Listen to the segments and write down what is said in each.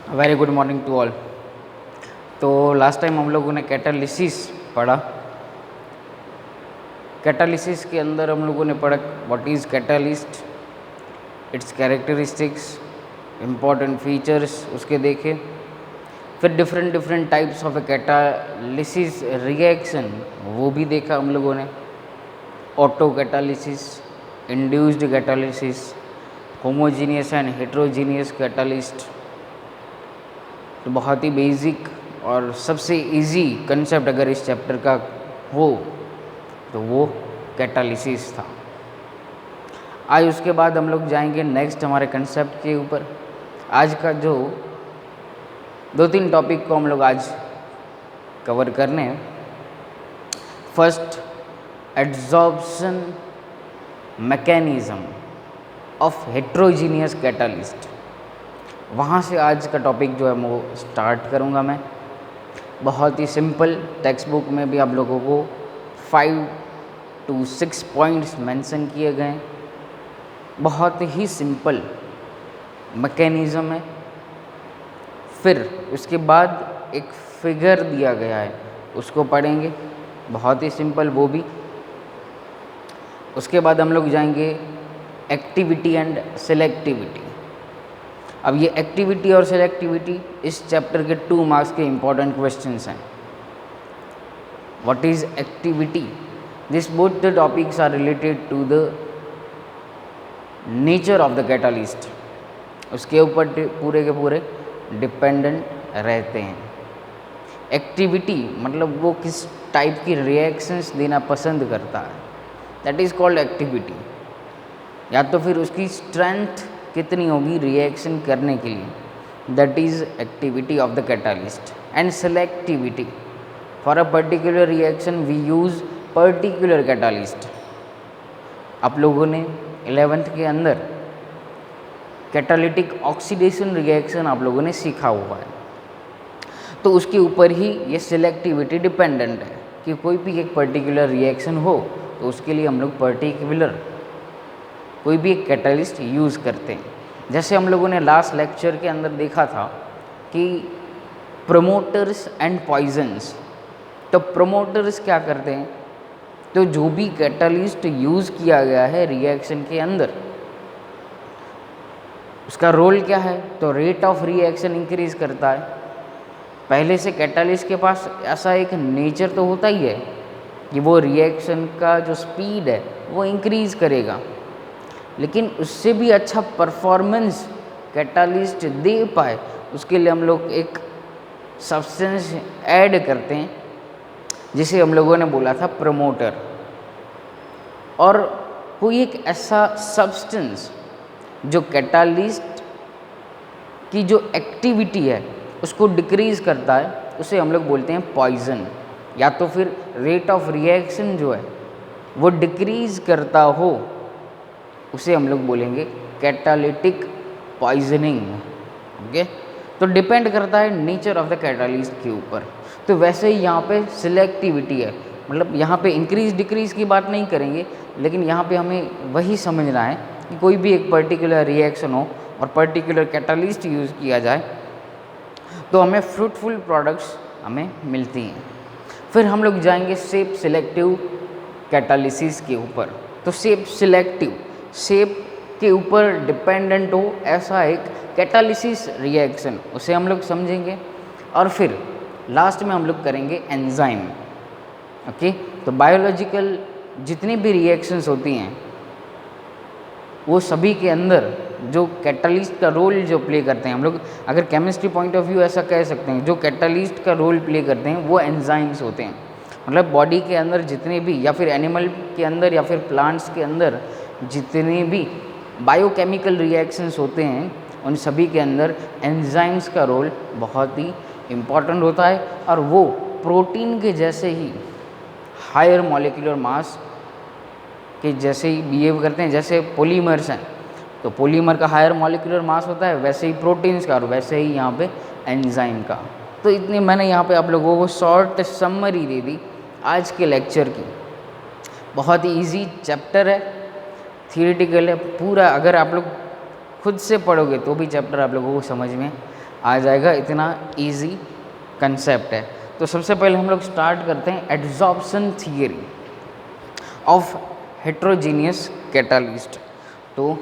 Very good morning to all. तो last time हम लोगों ने कैटालिसिस पढ़ा। कैटालिसिस के अंदर हम लोगों ने पढ़ा what is catalyst, it's characteristics, important features उसके देखे। फिर different different types of A catalysis reaction वो भी देखा हम लोगों ने। Auto catalysis, induced catalysis, homogeneous and heterogeneous catalyst. तो बहुत ही बेसिक और सबसे इजी कंसेप्ट अगर इस चैप्टर का हो तो वो कैटालिसिस था। आज उसके बाद हम लोग जाएंगे नेक्स्ट हमारे कंसेप्ट के ऊपर। आज का जो 2-3 टॉपिक को हम लोग आज कवर करने हैं। First, adsorption mechanism of heterogeneous catalyst. वहाँ से आज का टॉपिक जो है वो स्टार्ट करूँगा मैं। बहुत ही सिंपल, टेक्स्ट बुक में भी आप लोगों को 5 to 6 पॉइंट्स मेंशन किए गए। बहुत ही सिंपल मैकेनिज़्म है। फिर उसके बाद एक फिगर दिया गया है, उसको पढ़ेंगे, बहुत ही सिंपल वो भी। उसके बाद हम लोग जाएंगे एक्टिविटी एंड सेलेक्टिविटी। अब ये एक्टिविटी और सेलेक्टिविटी इस चैप्टर के 2 मार्क्स के इम्पॉर्टेंट क्वेश्चंस हैं। What is activity? This both the topics are related to the nature of the catalyst. उसके ऊपर पूरे के पूरे डिपेंडेंट रहते हैं। एक्टिविटी मतलब वो किस टाइप की रिएक्शंस देना पसंद करता है, दैट इज़ कॉल्ड एक्टिविटी। या तो फिर उसकी स्ट्रेंथ कितनी होगी रिएक्शन करने के लिए, that is activity of the catalyst. And selectivity, for a particular reaction we use particular catalyst. आप लोगों ने 11th के अंदर कैटालिटिक ऑक्सीडेशन रिएक्शन आप लोगों ने सीखा हुआ है। तो उसके ऊपर ही ये सिलेक्टिविटी डिपेंडेंट है कि कोई भी एक पर्टिकुलर रिएक्शन हो तो उसके लिए हम लोग पर्टिकुलर कोई भी एक कैटालिस्ट यूज़ करते हैं। जैसे हम लोगों ने लास्ट लेक्चर के अंदर देखा था कि प्रोमोटर्स एंड पॉइजन्स। तो प्रोमोटर्स क्या करते हैं? तो जो भी कैटालिस्ट यूज़ किया गया है रिएक्शन के अंदर, उसका रोल क्या है? तो रेट ऑफ रिएक्शन इंक्रीज करता है। पहले से कैटालिस्ट के पास ऐसा एक नेचर तो होता ही है कि वो रिएक्शन का जो स्पीड है वो इंक्रीज़ करेगा, लेकिन उससे भी अच्छा परफॉर्मेंस कैटालिस्ट दे पाए उसके लिए हम लोग एक सब्सटेंस ऐड करते हैं, जिसे हम लोगों ने बोला था प्रमोटर। और कोई एक ऐसा सब्सटेंस जो कैटालिस्ट की जो एक्टिविटी है उसको डिक्रीज़ करता है, उसे हम लोग बोलते हैं पॉइजन। या तो फिर रेट ऑफ रिएक्शन जो है वो डिक्रीज़ करता हो, उसे हम लोग बोलेंगे कैटालिटिक पॉइजनिंग। ओके, तो डिपेंड करता है नेचर ऑफ द कैटालिस्ट के ऊपर। तो वैसे ही यहाँ पे सिलेक्टिविटी है, मतलब यहाँ पे इंक्रीज डिक्रीज़ की बात नहीं करेंगे, लेकिन यहाँ पे हमें वही समझना है कि कोई भी एक पर्टिकुलर रिएक्शन हो और पर्टिकुलर कैटालिस्ट यूज़ किया जाए तो हमें फ्रूटफुल प्रोडक्ट्स हमें मिलती हैं। फिर हम लोग जाएंगे शेप सिलेक्टिव कैटालिसिस के ऊपर। तो शेप सिलेक्टिव, शेप के ऊपर डिपेंडेंट हो ऐसा एक कैटालिसिस रिएक्शन, उसे हम लोग समझेंगे। और फिर लास्ट में हम लोग करेंगे एंजाइम। ओके, तो बायोलॉजिकल जितनी भी रिएक्शंस होती हैं वो सभी के अंदर जो कैटालिस्ट का रोल जो प्ले करते हैं, हम लोग अगर केमिस्ट्री पॉइंट ऑफ व्यू ऐसा कह सकते हैं, जो कैटालिस्ट का रोल प्ले करते हैं वो एंजाइम्स होते हैं। मतलब बॉडी के अंदर जितने भी, या फिर एनिमल के अंदर या फिर प्लांट्स के अंदर जितने भी बायोकेमिकल रिएक्शंस होते हैं उन सभी के अंदर एंजाइम्स का रोल बहुत ही इम्पॉर्टेंट होता है। और वो प्रोटीन के जैसे ही हायर मॉलिक्यूलर मास के जैसे ही बिहेव करते हैं। जैसे पॉलीमर्स हैं, तो पॉलीमर का हायर मॉलिक्यूलर मास होता है, वैसे ही प्रोटीन्स का और वैसे ही यहाँ पे एंजाइम का। तो इतनी मैंने यहाँ पे आप लोगों को शॉर्ट समरी दे दी आज के लेक्चर की। बहुत ही इजी चैप्टर है, थियोरेटिकल है पूरा। अगर आप लोग खुद से पढ़ोगे तो भी चैप्टर आप लोगों को समझ में आ जाएगा, इतना इजी कंसेप्ट है। तो सबसे पहले हम लोग स्टार्ट करते हैं adsorption theory of heterogeneous catalyst. तो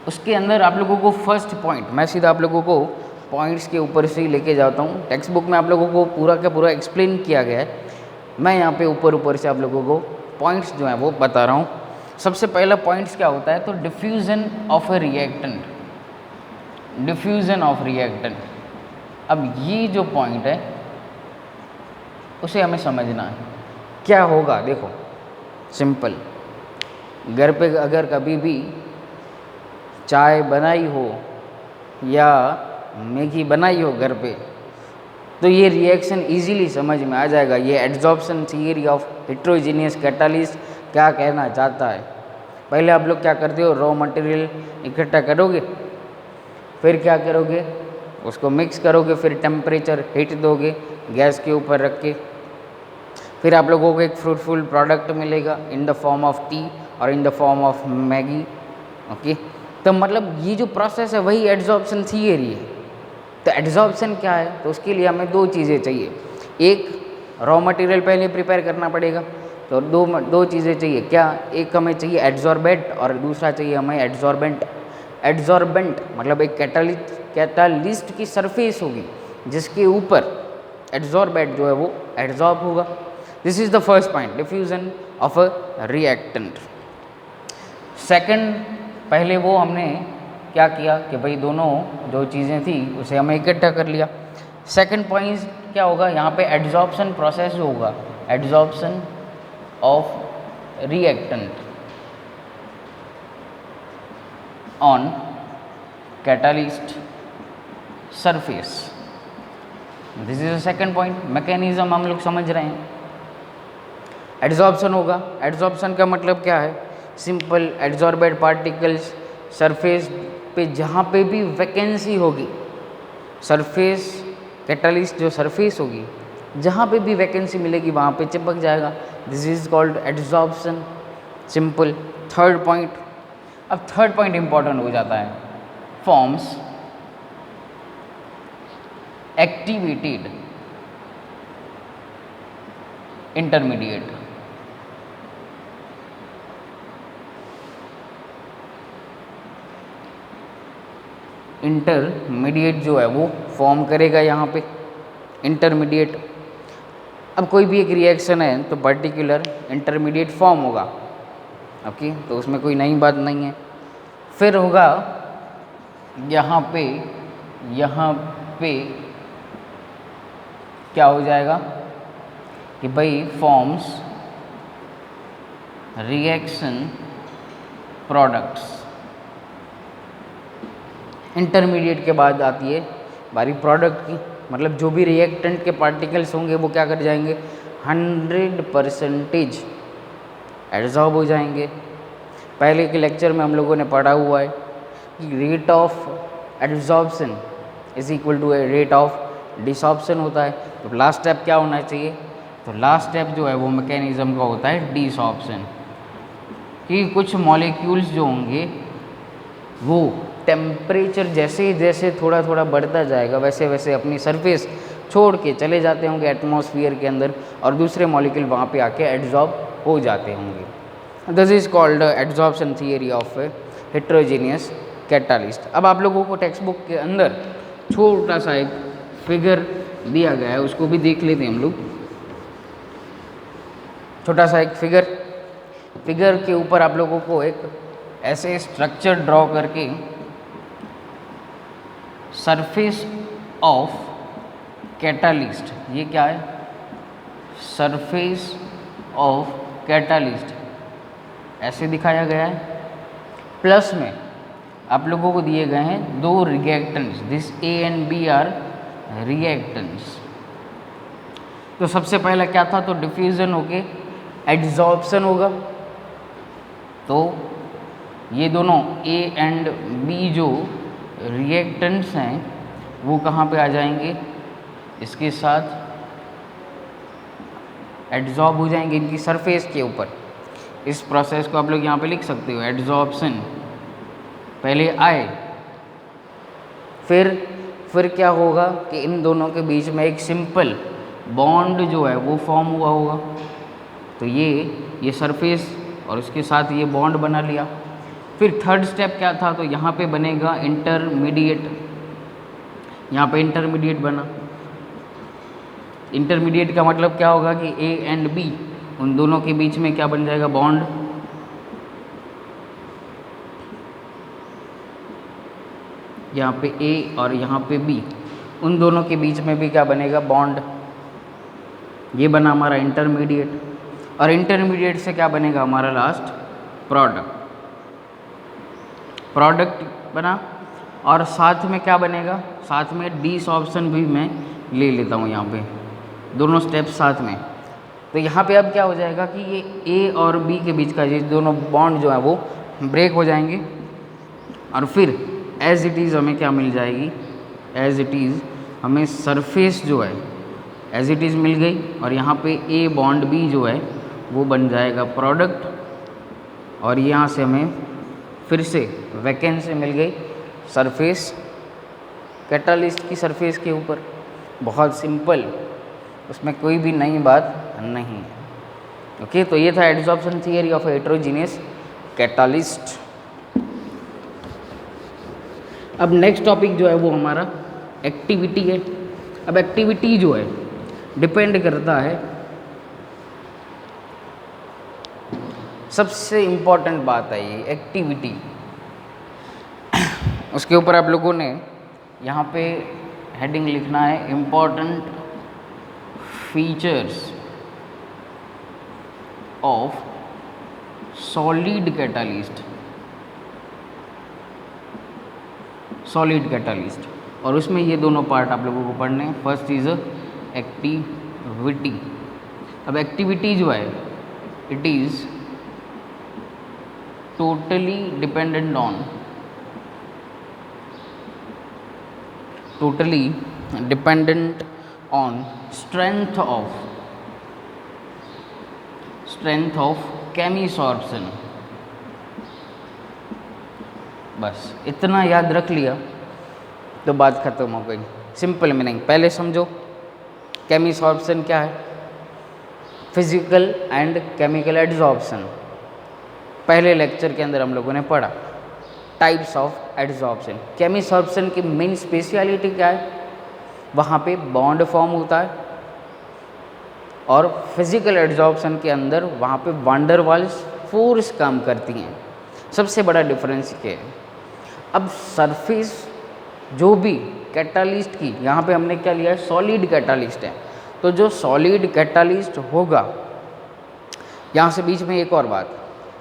उसके अंदर आप लोगों को फर्स्ट पॉइंट, मैं सीधा आप लोगों को पॉइंट्स के ऊपर से ही लेके जाता हूँ। टेक्स्ट बुक में आप लोगों को पूरा का पूरा एक्सप्लेन किया गया है, मैं यहाँ पे ऊपर ऊपर से आप लोगों को पॉइंट्स जो हैं वो बता रहा हूँ। सबसे पहला पॉइंट्स क्या होता है, तो diffusion of A reactant, diffusion of reactant. अब ये जो पॉइंट है उसे हमें समझना है, क्या होगा। देखो सिंपल, घर पे अगर कभी भी चाय बनाई हो या मैगी बनाई हो घर पे, तो ये रिएक्शन इजीली समझ में आ जाएगा। ये adsorption theory of heterogeneous catalyst क्या कहना चाहता है। पहले आप लोग क्या करते हो, रॉ मटेरियल इकट्ठा करोगे, फिर क्या करोगे, उसको मिक्स करोगे, फिर टेम्परेचर हीट दोगे गैस के ऊपर रख के, फिर आप लोगों को एक फ्रूटफुल प्रोडक्ट मिलेगा in the form of tea और in the form of Maggi. Okay, तो मतलब ये जो प्रोसेस है वही एड्जॉर्प्शन थियरी है। तो एड्जॉर्प्शन क्या है, तो उसके लिए हमें दो चीज़ें चाहिए। एक रॉ मटेरियल पहले प्रिपेयर करना पड़ेगा, तो दो चीज़ें चाहिए। क्या, एक हमें चाहिए एड्जॉर्बेंट और दूसरा चाहिए हमें एड्जॉर्बेंट। एड्जॉर्बेंट मतलब एक कैटालिस्ट की सरफेस होगी जिसके ऊपर एड्जॉर्बेंट जो है वो एड्जॉर्ब होगा। This is the first point, diffusion of a reactant. Second, पहले वो हमने क्या किया कि भाई दोनों जो चीज़ें थी उसे हमें इकट्ठा कर लिया। सेकंड पॉइंट क्या होगा, यहाँ पे एड्जॉर्प्शन प्रोसेस जो होगा, adsorption of reactant on catalyst surface. This is the second point. Mechanism हम लोग समझ रहे हैं। एड्जॉर्प्शन होगा, एड्जॉर्प्शन का मतलब क्या है, सिंपल, एड्जॉर्बेड पार्टिकल्स सरफेस पे जहाँ पे भी वैकेंसी होगी, सरफेस कैटालिस्ट जो सरफेस होगी जहाँ पे भी वैकेंसी मिलेगी वहाँ पे चिपक जाएगा। This is called adsorption, simple. Third point, अब थर्ड पॉइंट इंपॉर्टेंट हो जाता है, फॉर्म्स एक्टिवेटेड इंटरमीडिएट। इंटरमीडिएट जो है वो फॉर्म करेगा यहाँ पे, इंटरमीडिएट। अब कोई भी एक रिएक्शन है तो पर्टिकुलर इंटरमीडिएट फॉर्म होगा। ओके, तो उसमें कोई नई बात नहीं है। फिर होगा यहाँ पे क्या हो जाएगा कि भाई फॉर्म्स रिएक्शन प्रोडक्ट्स। इंटरमीडिएट के बाद आती है बारी प्रोडक्ट की, मतलब जो भी रिएक्टेंट के पार्टिकल्स होंगे वो क्या कर जाएंगे, 100% एड्जॉर्ब हो जाएंगे। पहले के लेक्चर में हम लोगों ने पढ़ा हुआ है कि rate of adsorption is equal to rate of desorption होता है। तो लास्ट स्टेप क्या होना चाहिए, तो लास्ट स्टेप जो है वो मैकेनिज्म का होता है डिसॉर्प्शन। कि कुछ मॉलिक्यूल्स जो होंगे वो टेम्परेचर जैसे जैसे थोड़ा थोड़ा बढ़ता जाएगा वैसे वैसे अपनी सरफेस छोड़ के चले जाते होंगे एटमॉस्फेयर के अंदर, और दूसरे मॉलिक्यूल वहाँ पे आके एड्जॉर्ब हो जाते होंगे। This is called adsorption theory of heterogeneous catalyst. अब आप लोगों को टेक्स्ट बुक के अंदर छोटा सा एक फिगर दिया गया है, उसको भी देख लेते हैं हम लोग। छोटा सा एक फिगर के ऊपर आप लोगों को एक ऐसे स्ट्रक्चर ड्रॉ करके सरफेस ऑफ कैटालिस्ट, ये क्या है, सरफेस ऑफ कैटालिस्ट ऐसे दिखाया गया है। प्लस में आप लोगों को दिए गए हैं दो reactants, this A and B are reactants. तो सबसे पहला क्या था, तो डिफ्यूजन होके एड्जॉर्प्शन होगा। तो ये दोनों ए एंड बी जो रिएक्टेंट्स हैं वो कहाँ पे आ जाएंगे, इसके साथ एड्जॉर्ब हो जाएंगे इनकी सरफेस के ऊपर। इस प्रोसेस को आप लोग यहाँ पे लिख सकते हो, एड्जॉर्प्शन पहले आए, फिर फिर क्या होगा कि इन दोनों के बीच में एक सिंपल बॉन्ड जो है वो फॉर्म हुआ होगा। तो ये सरफेस और उसके साथ ये बॉन्ड बना लिया। फिर थर्ड स्टेप क्या था, तो यहाँ पे बनेगा इंटरमीडिएट, यहाँ पे इंटरमीडिएट बना। इंटरमीडिएट का मतलब क्या होगा कि ए एंड बी, उन दोनों के बीच में क्या बन जाएगा, बॉन्ड। यहाँ पे ए और यहाँ पे बी, उन दोनों के बीच में भी क्या बनेगा, बॉन्ड। ये बना हमारा इंटरमीडिएट, और इंटरमीडिएट से क्या बनेगा हमारा लास्ट प्रोडक्ट। प्रोडक्ट बना, और साथ में क्या बनेगा, साथ में डिसऑर्प्शन भी मैं ले लेता हूँ यहाँ पे, दोनों स्टेप साथ में। तो यहाँ पे अब क्या हो जाएगा कि ये ए और बी के बीच का ये दोनों बॉन्ड जो है वो ब्रेक हो जाएंगे, और फिर एज इट इज़ हमें क्या मिल जाएगी, एज इट इज़ हमें सरफेस जो है एज इट इज़ मिल गई, और यहाँ पे ए बॉन्ड बी जो है वो बन जाएगा प्रोडक्ट, और यहाँ से हमें फिर से वैकेंसी मिल गई सरफेस, कैटालिस्ट की सरफेस के ऊपर। बहुत सिंपल, उसमें कोई भी नई बात नहीं है। ओके, तो ये था adsorption theory of heterogeneous catalyst. अब नेक्स्ट टॉपिक जो है वो हमारा एक्टिविटी है। अब एक्टिविटी जो है डिपेंड करता है, सबसे इम्पॉर्टेंट बात है ये एक्टिविटी। उसके ऊपर आप लोगों ने यहाँ पे हेडिंग लिखना है, important features of solid catalyst, solid catalyst. और उसमें ये दोनों पार्ट आप लोगों को पढ़ने हैं। First is activity. अब एक्टिविटी जो है it is totally dependent on, totally dependent on strength of chemisorption. बस इतना याद रख लिया तो बात खत्म हो गई। सिंपल मीनिंग पहले समझो, केमिसॉर्प्शन क्या है, फिजिकल एंड केमिकल एडजॉर्प्शन। पहले लेक्चर के अंदर हम लोगों ने पढ़ा टाइप्स ऑफ एडजॉर्प्शन। केमिसॉर्प्शन की मेन स्पेशलिटी क्या है, वहाँ पे बॉन्ड फॉर्म होता है, और फिजिकल एडजॉर्प्शन के अंदर वहाँ पे वांडर वाल्स फोर्स काम करती हैं। सबसे बड़ा डिफरेंस क्या है। अब सरफेस जो भी कैटालिस्ट की, यहाँ पे हमने क्या लिया है, सॉलिड कैटालिस्ट है। तो जो सॉलिड कैटालिस्ट होगा, यहाँ से बीच में एक और बात,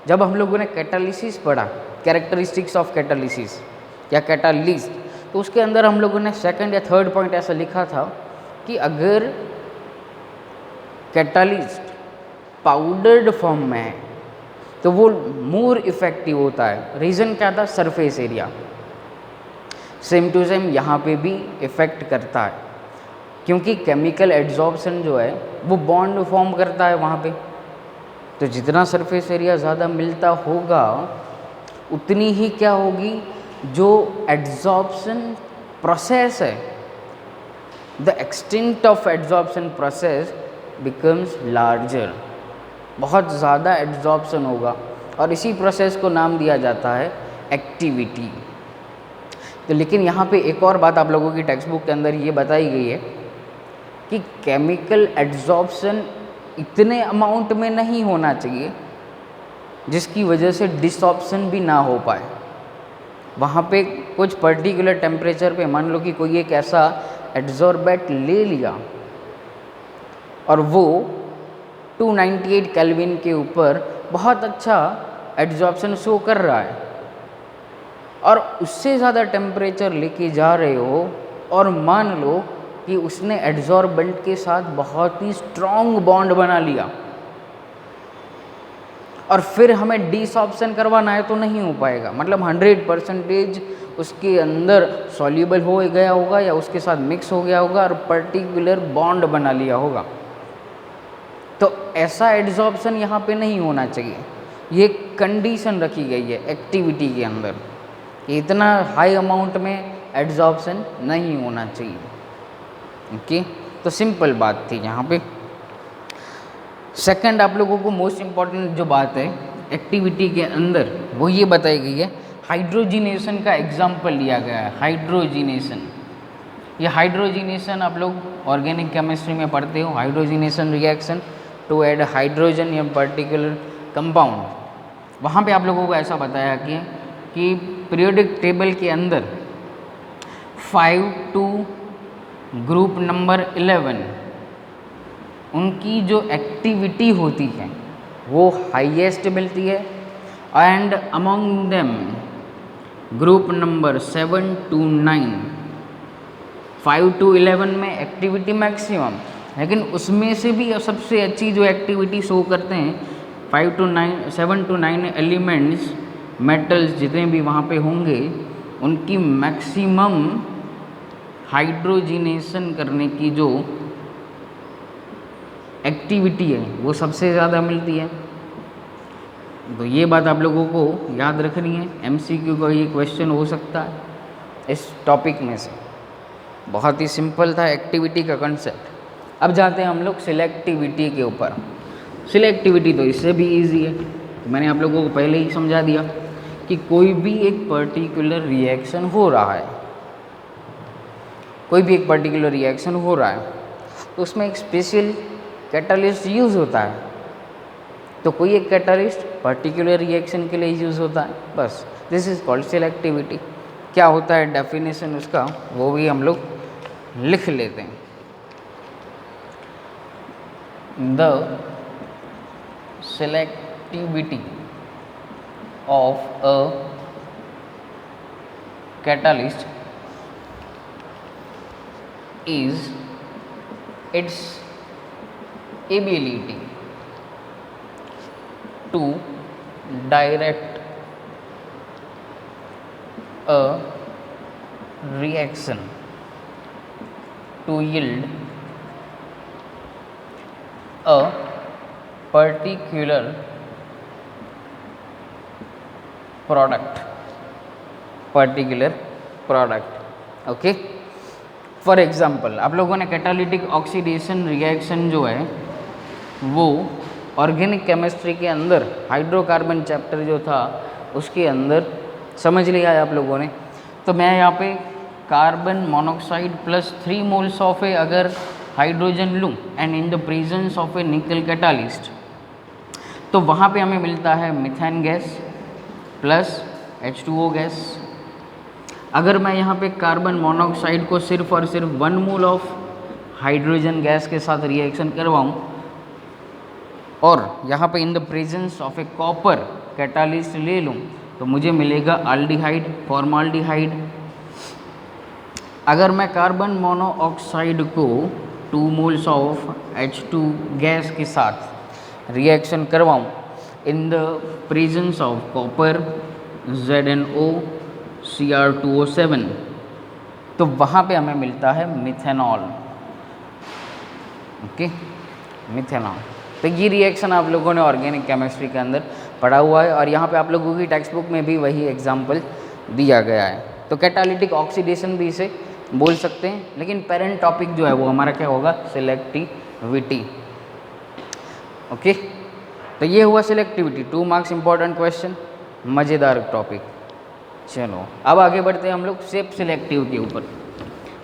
जब हम लोगों ने कैटालिसिस पढ़ा, कैरेक्टरिस्टिक्स ऑफ कैटालिसिस या कैटालिस्ट, तो उसके अंदर हम लोगों ने सेकंड या थर्ड पॉइंट ऐसा लिखा था कि अगर कैटालिस्ट पाउडर्ड फॉर्म में है तो वो मोर इफेक्टिव होता है। रीज़न क्या था, surface area. Same to same यहाँ पे भी इफ़ेक्ट करता है, क्योंकि केमिकल एडजॉर्प्शन जो है वो बॉन्ड फॉर्म करता है वहाँ पे। तो जितना सरफेस एरिया ज़्यादा मिलता होगा उतनी ही क्या होगी, जो एडजॉर्प्शन प्रोसेस है, the extent of adsorption process becomes larger. बहुत ज़्यादा एडजॉर्प्शन होगा, और इसी प्रोसेस को नाम दिया जाता है एक्टिविटी। तो लेकिन यहाँ पे एक और बात आप लोगों की टेक्स्ट बुक के अंदर ये बताई गई है कि केमिकल एडजॉर्प्शन इतने अमाउंट में नहीं होना चाहिए जिसकी वजह से डिसऑर्प्शन भी ना हो पाए। वहाँ पे कुछ पर्टिकुलर टेम्परेचर पे मान लो कि कोई एक ऐसा एडजॉर्बेंट ले लिया और वो 298 केल्विन के ऊपर बहुत अच्छा एडजॉर्प्शन शो कर रहा है, और उससे ज़्यादा टेम्परेचर लेके जा रहे हो और मान लो कि उसने एडजॉर्बेंट के साथ बहुत ही स्ट्रॉन्ग बॉन्ड बना लिया, और फिर हमें डिसऑर्प्शन करवाना है तो नहीं हो पाएगा। मतलब 100% उसके अंदर सॉल्यूबल हो गया होगा या उसके साथ मिक्स हो गया होगा और पर्टिकुलर बॉन्ड बना लिया होगा। तो ऐसा एडजॉर्प्शन यहाँ पे नहीं होना चाहिए। ये कंडीशन रखी गई है एक्टिविटी के अंदर कि इतना हाई अमाउंट में एड्जॉर्प्शन नहीं होना चाहिए। ओके, तो सिंपल बात थी यहाँ पे। सेकंड आप लोगों को मोस्ट इम्पॉर्टेंट जो बात है एक्टिविटी के अंदर वो ये बताई गई है, हाइड्रोजिनेशन का एग्जाम्पल लिया गया है। हाइड्रोजिनेशन, ये हाइड्रोजिनेशन आप लोग ऑर्गेनिक केमिस्ट्री में पढ़ते हो। Hydrogenation reaction to add hydrogen in particular compound. वहाँ पे आप लोगों को ऐसा बताया कि पीरियोडिक टेबल के अंदर 5 to ग्रुप नंबर 11 उनकी जो एक्टिविटी होती है वो हाईएस्ट मिलती है, and among them group number 7 to 9, 5 to 11 में एक्टिविटी मैक्सिमम, लेकिन उसमें से भी सबसे अच्छी जो एक्टिविटी शो करते हैं 7 to 9 एलिमेंट्स, मेटल्स जितने भी वहाँ पे होंगे उनकी मैक्सिमम हाइड्रोजिनेशन करने की जो एक्टिविटी है वो सबसे ज़्यादा मिलती है। तो ये बात आप लोगों को याद रखनी है, एमसीक्यू का ये क्वेश्चन हो सकता है इस टॉपिक में से। बहुत ही सिंपल था एक्टिविटी का कंसेप्ट। अब जाते हैं हम लोग सिलेक्टिविटी के ऊपर। सिलेक्टिविटी तो इससे भी इजी है, तो मैंने आप लोगों को पहले ही समझा दिया कि कोई भी एक पर्टिकुलर रिएक्शन हो रहा है, कोई भी एक पर्टिकुलर रिएक्शन हो रहा है तो उसमें एक स्पेशल कैटालिस्ट यूज़ होता है। तो कोई एक कैटालिस्ट पर्टिकुलर रिएक्शन के लिए यूज़ होता है, बस दिस इज़ कॉल्ड सिलेक्टिविटी। क्या होता है डेफिनेशन उसका वो भी हम लोग लिख लेते हैं। The selectivity of a catalyst is its ability to direct a reaction to yield a particular product. Okay, for example आप लोगों ने कैटालिटिक ऑक्सीडेशन रिएक्शन जो है वो ऑर्गेनिक केमिस्ट्री के अंदर हाइड्रोकार्बन चैप्टर जो था उसके अंदर समझ लिया है आप लोगों ने। तो मैं यहाँ पे carbon monoxide plus 3 moles of a अगर हाइड्रोजन लूँ and in the presence of a nickel catalyst, तो वहाँ पे हमें मिलता है methane gas plus H2O gas. अगर मैं यहाँ पे कार्बन मोनोऑक्साइड को सिर्फ और सिर्फ 1 मोल ऑफ हाइड्रोजन गैस के साथ रिएक्शन करवाऊँ और यहाँ पे इन the presence of A copper catalyst ले लूँ तो मुझे मिलेगा अल्डिहाइड, फॉर्माल्डिहाइड। अगर मैं कार्बन मोनोऑक्साइड को 2 मोल्स ऑफ H2 गैस के साथ रिएक्शन करवाऊँ in the presence of copper ZnO Cr2O7, तो वहाँ पे हमें मिलता है मिथेनॉल। Okay, methanol. तो ये रिएक्शन आप लोगों ने ऑर्गेनिक केमिस्ट्री के अंदर पढ़ा हुआ है और यहाँ पे आप लोगों की टेक्स्ट बुक में भी वही एग्जाम्पल दिया गया है। तो कैटालिटिक ऑक्सीडेशन भी इसे बोल सकते हैं, लेकिन पेरेंट टॉपिक जो है वो हमारा क्या होगा, सिलेक्टिविटी। ओके, तो ये हुआ सिलेक्टिविटी, 2 मार्क्स इंपॉर्टेंट क्वेश्चन, मज़ेदार टॉपिक। चलो अब आगे बढ़ते हैं हम लोग सेप सिलेक्टिव के ऊपर।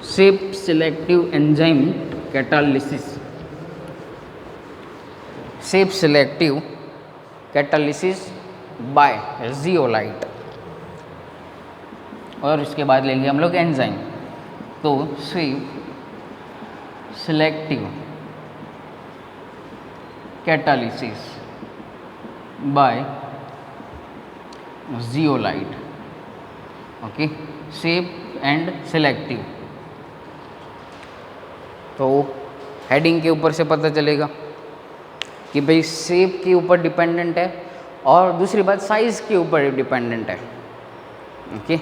Shape selective enzyme catalysis. Shape selective catalysis by zeolite, और इसके बाद लेंगे हम लोग एंजाइम। तो shape selective catalysis by zeolite. Okay, shape and selective. तो हेडिंग के ऊपर से पता चलेगा कि भाई शेप के ऊपर डिपेंडेंट है और दूसरी बात साइज़ के ऊपर डिपेंडेंट है। ओके,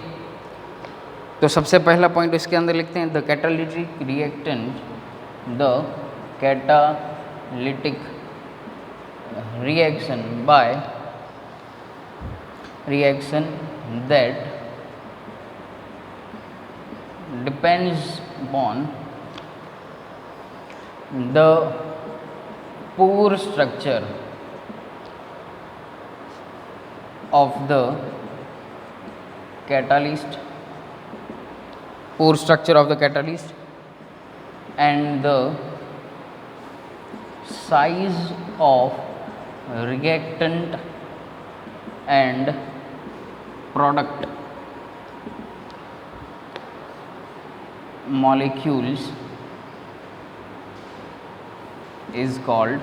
तो सबसे पहला पॉइंट इसके अंदर लिखते हैं, the catalytic reactant, the catalytic reaction by reaction that depends upon the pore structure of the catalyst, pore structure of the catalyst, and the size of reactant and product molecules is called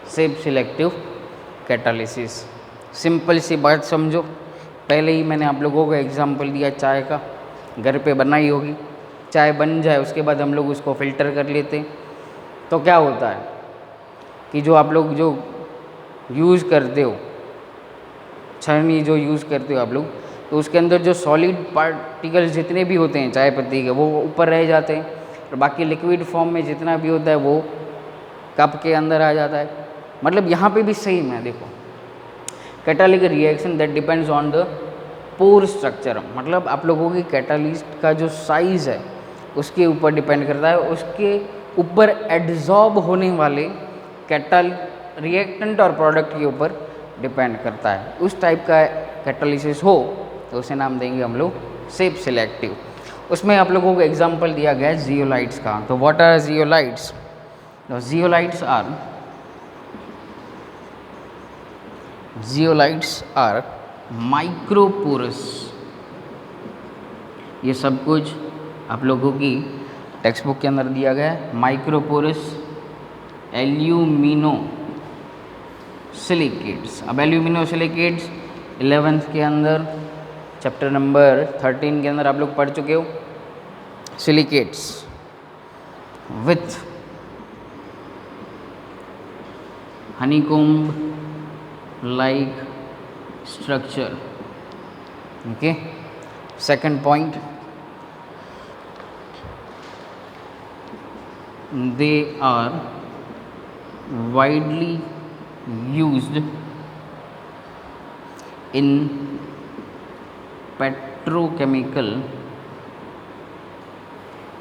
shape selective catalysis. Simple सी बात समझो, पहले ही मैंने आप लोगों को example दिया चाय का, घर पे बनाई होगी, चाय बन जाए उसके बाद हम लोग उसको फ़िल्टर कर लेते हैं। तो क्या होता है कि जो आप लोग जो यूज़ करते हो, छन्नी जो यूज़ करते हो आप लोग, तो उसके अंदर जो सॉलिड पार्टिकल्स जितने भी होते हैं चाय पत्ती के, वो ऊपर रह जाते हैं, और बाकी लिक्विड फॉर्म में जितना भी होता है वो कप के अंदर आ जाता है। मतलब यहाँ पे भी सेम है। देखो, catalytic reaction that depends on the pore structure, मतलब आप लोगों की कैटालिस्ट का जो साइज़ है उसके ऊपर डिपेंड करता है, उसके ऊपर एड्जॉर्ब होने वाले कैटल रिएक्टेंट और प्रोडक्ट के ऊपर डिपेंड करता है। उस टाइप का कैटालिसिस हो तो उसे नाम देंगे हम लोग सेप सिलेक्टिव। उसमें आप लोगों को एग्जांपल दिया गया है जियोलाइट्स का। तो what are zeolites? Zeolites are microporous. ये सब कुछ आप लोगों की टेक्स्ट बुक के अंदर दिया गया है। Microporous alumino silicates. अब एल्यूमिनो सिलिकेट्स 11th के अंदर चैप्टर नंबर 13 के अंदर आप लोग पढ़ चुके हो। Silicates with honeycomb like structure. Okay, second point, they are widely used in petrochemical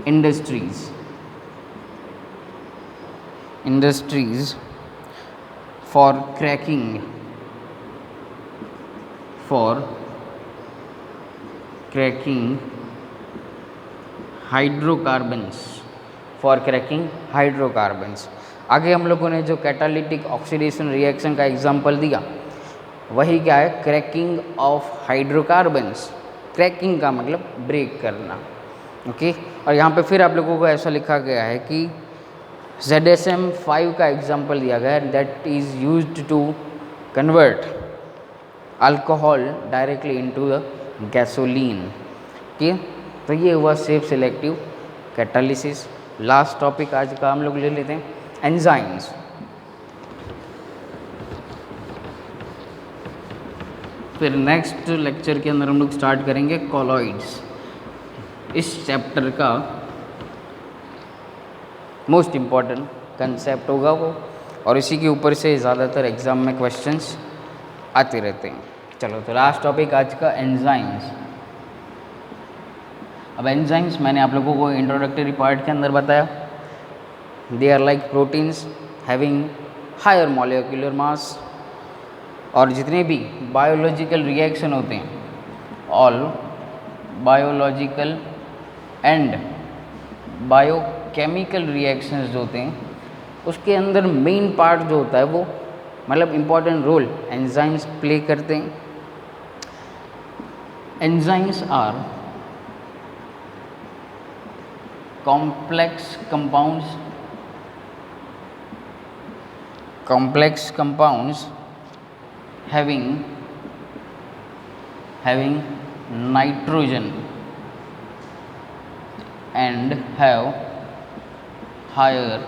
industries for cracking hydrocarbons. आगे हम लोगों ने जो कैटालिटिक ऑक्सीडेशन रिएक्शन का एग्जांपल दिया, वही क्या है? Cracking of hydrocarbons. क्रैकिंग का मतलब ब्रेक करना। ओके, और यहाँ पे फिर आप लोगों को ऐसा लिखा गया है कि ZSM-5 का एग्जांपल दिया गया है, that is used to convert alcohol directly into the gasoline. ठीक है, तो ये हुआ shape selective catalysis. Last topic आज का हम लोग ले लेते हैं एंजाइम्स। फिर नेक्स्ट लेक्चर के अंदर हम लोग स्टार्ट करेंगे कॉलॉइड्स। इस चैप्टर का मोस्ट इम्पॉर्टेंट कंसेप्ट होगा वो, और इसी के ऊपर से ज़्यादातर एग्ज़ाम में क्वेश्चंस आते रहते हैं। चलो, तो लास्ट टॉपिक आज का एंजाइम्स। अब एंजाइम्स मैंने आप लोगों को इंट्रोडक्टरी पार्ट के अंदर बताया, they are like proteins having higher molecular mass. और जितने भी बायोलॉजिकल रिएक्शन होते हैं, all biological and biochemical reactions जो होते हैं, उसके अंदर मेन पार्ट जो होता है वो, मतलब इम्पॉर्टेंट रोल एंजाइम्स प्ले करते हैं। Enzymes are complex compounds having nitrogen and have higher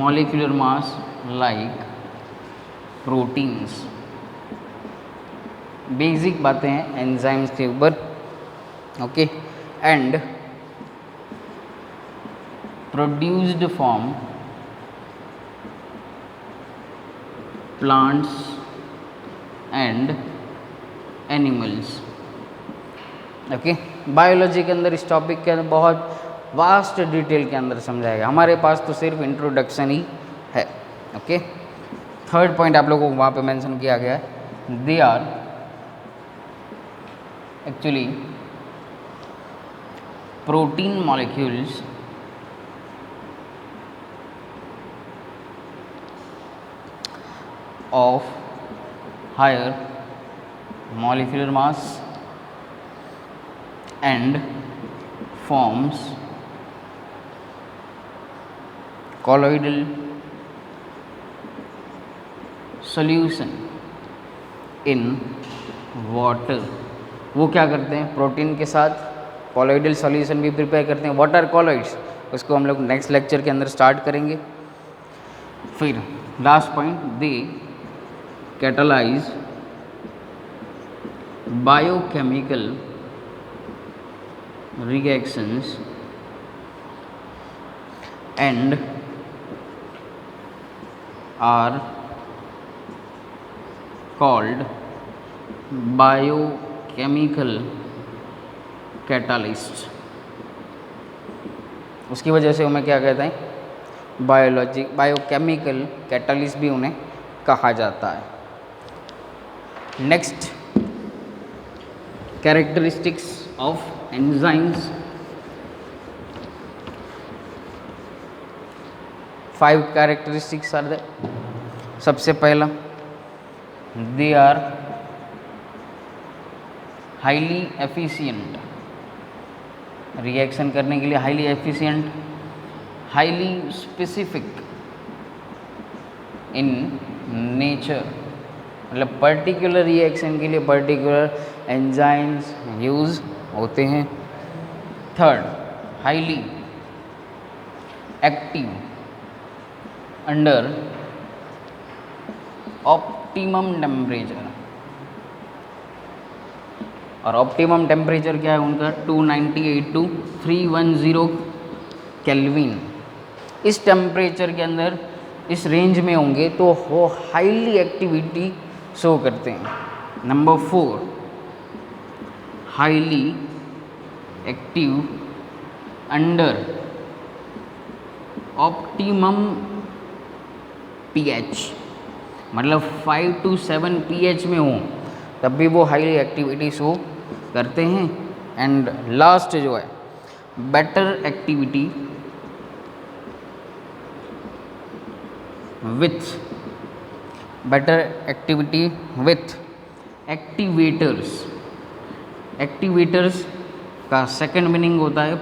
molecular mass like proteins। Basic बातें हैं एंजाइम्स के ऊपर। Okay, and produced from plants and animals। Okay. Biology के अंदर इस टॉपिक के अंदर बहुत वास्ट डिटेल के अंदर समझाएगा, हमारे पास तो सिर्फ इंट्रोडक्शन ही है। ओके। थर्ड पॉइंट आप लोगों को वहाँ पे मेंशन किया गया है, they are actually protein molecules of higher molecular mass and forms colloidal solution in water। वो क्या करते हैं, प्रोटीन के साथ कॉलोइडल सॉल्यूशन भी प्रिपेयर करते हैं। व्हाट आर कॉलोइड्स, उसको हम लोग नेक्स्ट लेक्चर के अंदर स्टार्ट करेंगे। फिर last point, they catalyse biochemical reactions and are called biochemical catalysts। उसकी वजह से उन्हें क्या कहते हैं, बायोकेमिकल कैटलिस्ट भी उन्हें कहा जाता है। Next, characteristics of enzymes। 5 characteristics are there। सबसे पहला, they are highly efficient, reaction करने के लिए highly efficient, highly specific in nature, मतलब पर्टिकुलर रिएक्शन के लिए पर्टिकुलर एंजाइम्स यूज़ होते हैं। Third, highly active under optimum temperature, और ऑप्टिमम टेम्परेचर क्या है उनका 298 to 310 केल्विन। इस टेम्परेचर के अंदर इस रेंज में होंगे तो वो हाईली एक्टिविटी शो करते हैं। Number 4, highly active under optimum pH, मतलब 5 to 7 पीएच में हो तब भी वो हाईली एक्टिविटी शो करते हैं। एंड लास्ट जो है, better activity with activators. Activators का सेकंड मीनिंग होता है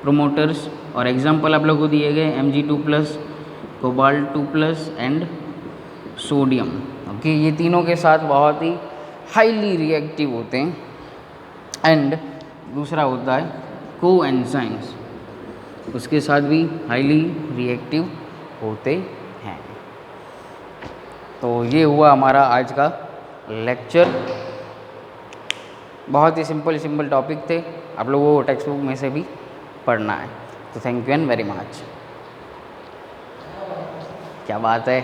प्रोमोटर्स, और एग्जांपल आप लोगों को दिए गए Mg2+, cobalt 2+ and sodium. Okay, ये तीनों के साथ बहुत ही हाईली रिएक्टिव होते हैं। एंड दूसरा होता है कोएंजाइम्स, उसके साथ भी हाईली रिएक्टिव होते हैं। तो ये हुआ हमारा आज का लेक्चर। बहुत ही सिंपल टॉपिक थे, आप लोगों को टेक्स्ट बुक में से भी पढ़ना है। तो thank you and very much. क्या बात है।